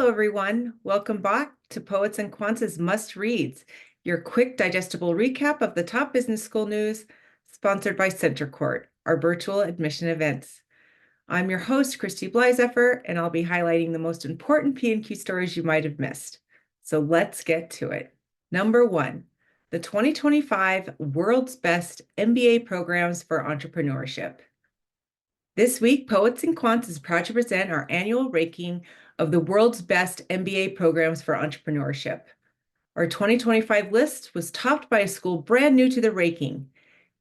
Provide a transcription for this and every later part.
Hello, everyone. Welcome back to Poets and Quants' Must Reads, your quick, digestible recap of the top business school news, sponsored by Center Court, our virtual admission events. I'm your host, Christy Blyzeffer, and I'll be highlighting the most important P&Q stories you might have missed. So let's get to it. Number 1, the 2025 World's Best MBA Programs for Entrepreneurship. This week, Poets and Quants is proud to present our annual ranking of the world's best MBA programs for entrepreneurship. Our 2025 list was topped by a school brand new to the ranking,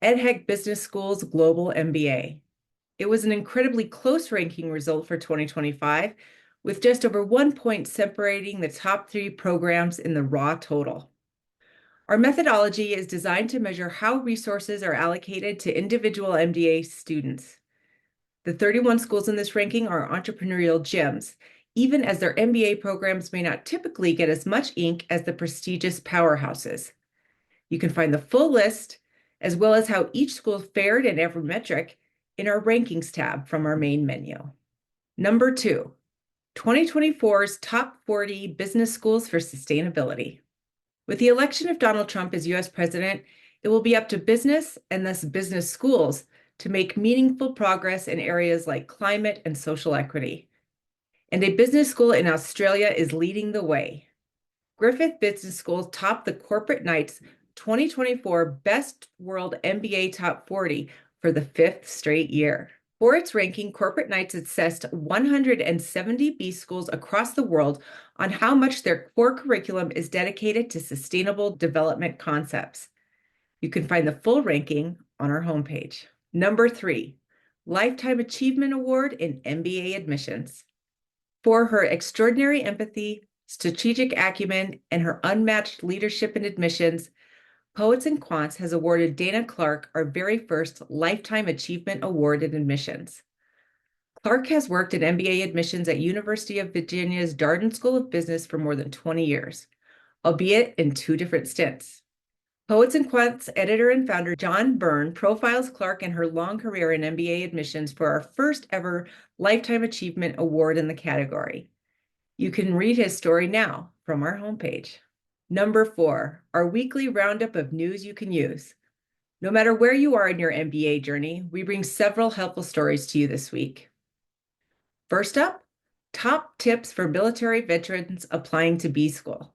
EdHec Business School's Global MBA. It was an incredibly close ranking result for 2025, with just over 1 point separating the top 3 programs in the raw total. Our methodology is designed to measure how resources are allocated to individual MBA students. The 31 schools in this ranking are entrepreneurial gems, even as their MBA programs may not typically get as much ink as the prestigious powerhouses. You can find the full list, as well as how each school fared in every metric, in our Rankings tab from our main menu. Number 2, 2024's Top 40 Business Schools for Sustainability. With the election of Donald Trump as U.S. president, it will be up to business, and thus business schools, to make meaningful progress in areas like climate and social equity. And a business school in Australia is leading the way. Griffith Business School topped the Corporate Knights 2024 Best World MBA Top 40 for the 5th straight year. For its ranking, Corporate Knights assessed 170 B schools across the world on how much their core curriculum is dedicated to sustainable development concepts. You can find the full ranking on our homepage. Number 3, Lifetime Achievement Award in MBA Admissions. For her extraordinary empathy, strategic acumen, and her unmatched leadership in admissions, Poets and Quants has awarded Dana Clark our very first Lifetime Achievement Award in admissions. Clark has worked in MBA admissions at University of Virginia's Darden School of Business for more than 20 years, albeit in 2 different stints. Poets and Quants editor and founder John Byrne profiles Clark and her long career in MBA admissions for our first ever Lifetime Achievement Award in the category. You can read his story now from our homepage. Number 4, our weekly roundup of news you can use. No matter where you are in your MBA journey, we bring several helpful stories to you this week. First up, top tips for military veterans applying to B School.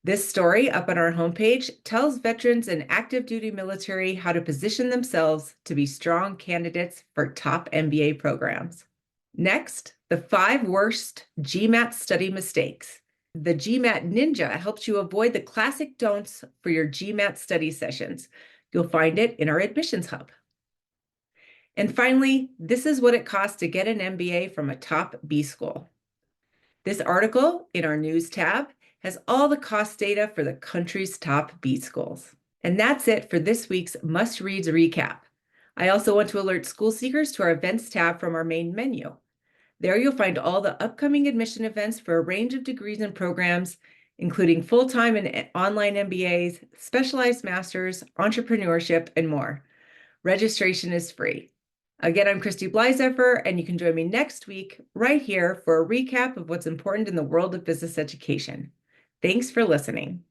This story up on our homepage tells veterans in active duty military how to position themselves to be strong candidates for top MBA programs. Next, the 5 worst GMAT study mistakes. The GMAT Ninja helps you avoid the classic don'ts for your GMAT study sessions. You'll find it in our admissions hub. And finally, this is what it costs to get an MBA from a top B school. This article in our news tab has all the cost data for the country's top B schools. And that's it for this week's Must Reads recap. I also want to alert school seekers to our events tab from our main menu. There you'll find all the upcoming admission events for a range of degrees and programs, including full-time and online MBAs, specialized masters, entrepreneurship, and more. Registration is free. Again, I'm Christy Blyzeffer, and you can join me next week right here for a recap of what's important in the world of business education. Thanks for listening.